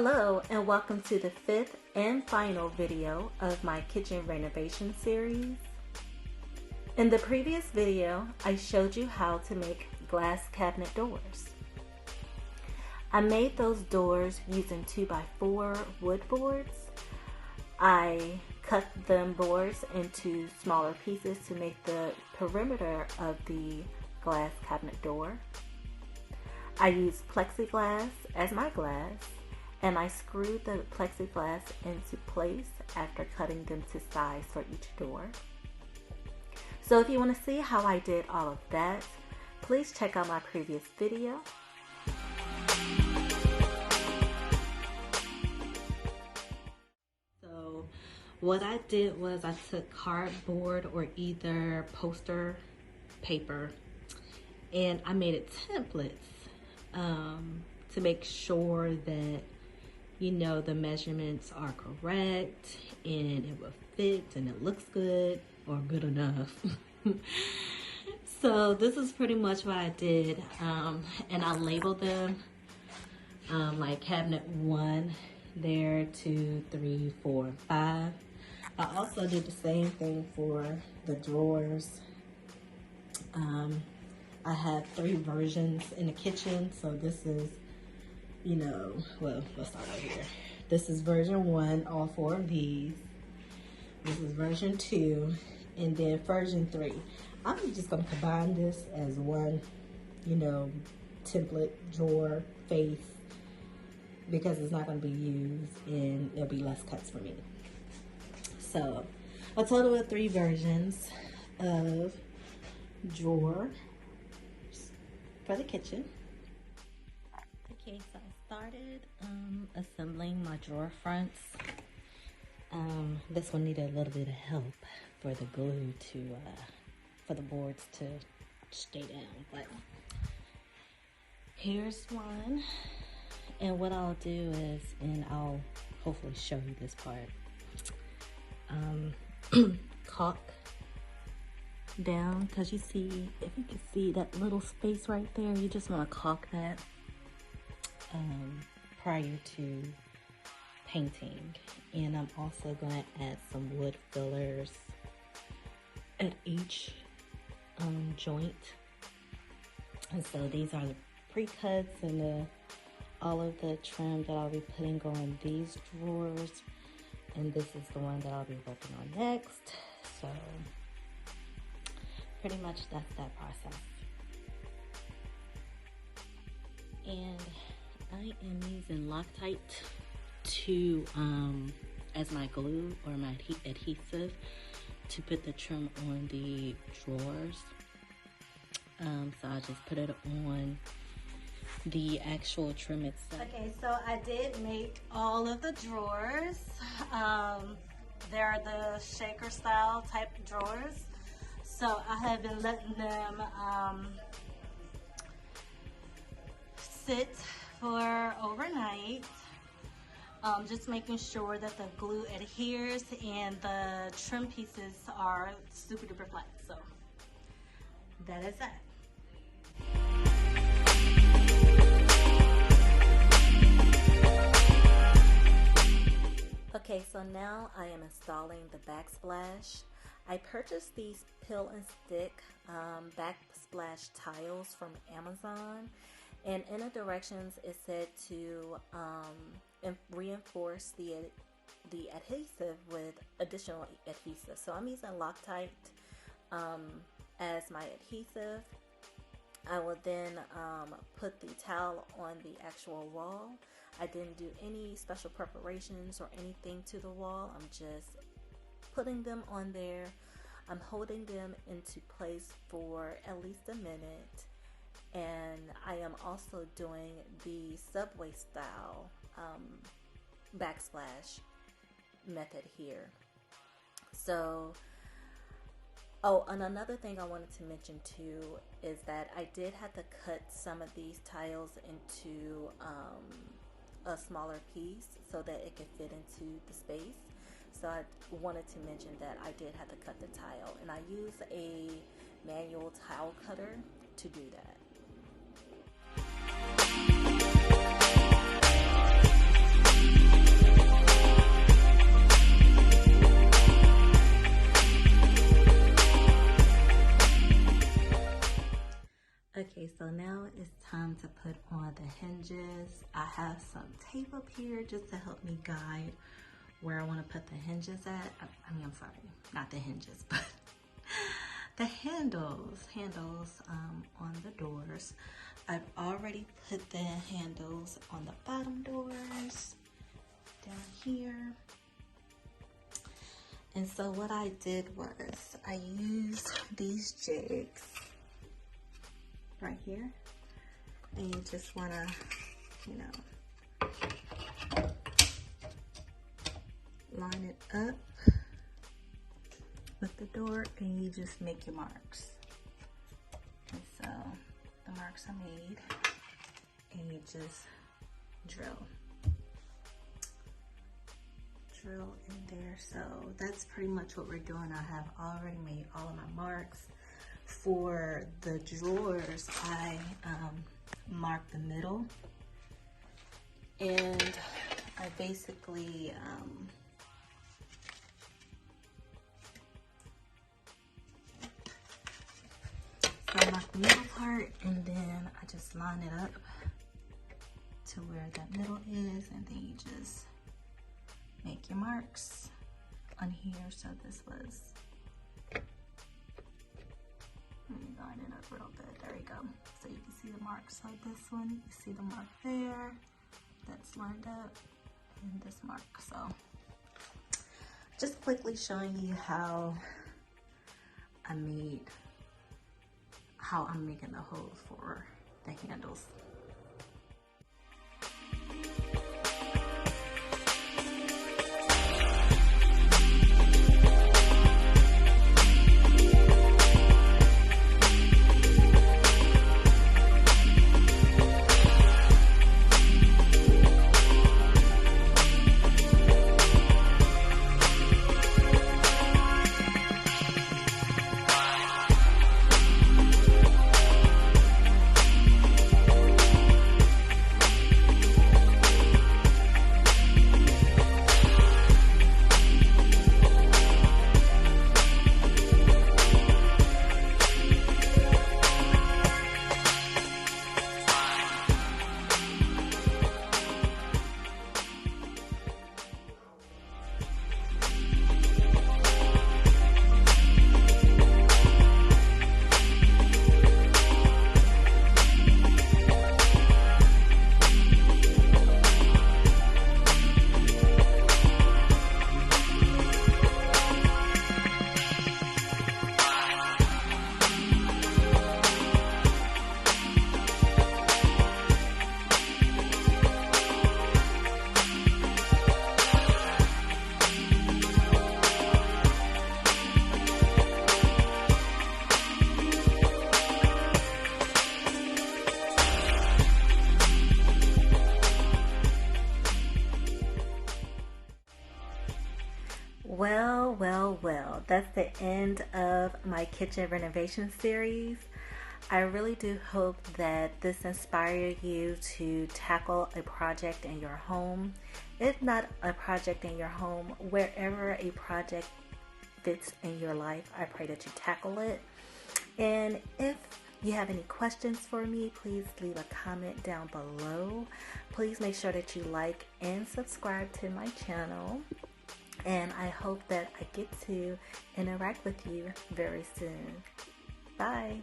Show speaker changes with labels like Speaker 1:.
Speaker 1: Hello and welcome to the fifth and final video of my kitchen renovation series. In the previous video, I showed you how to make glass cabinet doors. I made those doors using 2x4 wood boards. I cut them boards into smaller pieces to make the perimeter of the glass cabinet door. I used plexiglass as my glass, and I screwed the plexiglass into place after cutting them to size for each door. So if you want to see how I did all of that, please check out my previous video. So what I did was I took cardboard or either poster paper and I made it templates to make sure that the measurements are correct and it will fit and it looks good or good enough. So this is pretty much what I did, and I labeled them like cabinet 1 there, 2, 3, 4, and 5. I also did the same thing for the drawers. I have 3 versions in the kitchen, so this is well, let's start right here. This is version 1, all 4 of these. This is version 2, and then version 3. I'm just gonna combine this as one, template drawer face, because it's not gonna be used and there'll be less cuts for me. So a total of 3 versions of drawer for the kitchen. Okay, so I started assembling my drawer fronts. This one needed a little bit of help for the glue for the boards to stay down, but here's one. And what I'll do is, and I'll hopefully show you this part, caulk down, because you see, if you can see that little space right there, you just want to caulk that prior to painting. And I'm also going to add some wood fillers at each joint. And so these are the pre-cuts and all of the trim that I'll be putting on these drawers, and this is the one that I'll be working on next. So pretty much that's that process. And I am using Loctite as my glue or my adhesive to put the trim on the drawers. So I just put it on the actual trim itself. Okay, so I did make all of the drawers. They're the shaker style type drawers. So I have been letting them sit for overnight, just making sure that the glue adheres and the trim pieces are super duper flat. So that is that. Okay, so now I am installing the Backsplash. I purchased these peel and stick Backsplash tiles from Amazon, and in the directions it said to reinforce the adhesive with additional adhesive. So I'm using Loctite as my adhesive. I will then put the towel on the actual wall. I didn't do any special preparations or anything to the wall. I'm just putting them on there. I'm holding them into place for at least a minute. And I am also doing the subway style backsplash method here. So, oh, and another thing I wanted to mention too is that I did have to cut some of these tiles into a smaller piece so that it could fit into the space. So I wanted to mention that I did have to cut the tile, and I used a manual tile cutter to do that. Okay, so now it's time to put on the hinges. I have some tape up here just to help me guide where I want to put the hinges at. I'm sorry, not the hinges, but the handles on the doors. I've already put the handles on the bottom doors down here. And so what I did was I used these jigs right here, and you just want to, line it up with the door, and you just make your marks. And so the marks are made, and you just drill in there. So that's pretty much what we're doing. I have already made all of my marks. For the drawers, I marked the middle, and I basically so I mark the middle part, and then I just line it up to where that middle is, and then you just make your marks on here. So this was, let me line it up real good. There we go. So you can see the marks like this one. You see the mark there. That's lined up. And this mark. So just quickly showing you how I'm making the holes for the handles. Well, that's the end of my kitchen renovation series. I really do hope that this inspired you to tackle a project in your home. If not a project in your home, wherever a project fits in your life, I pray that you tackle it. And if you have any questions for me, please leave a comment down below. Please make sure that you like and subscribe to my channel. And I hope that I get to interact with you very soon. Bye.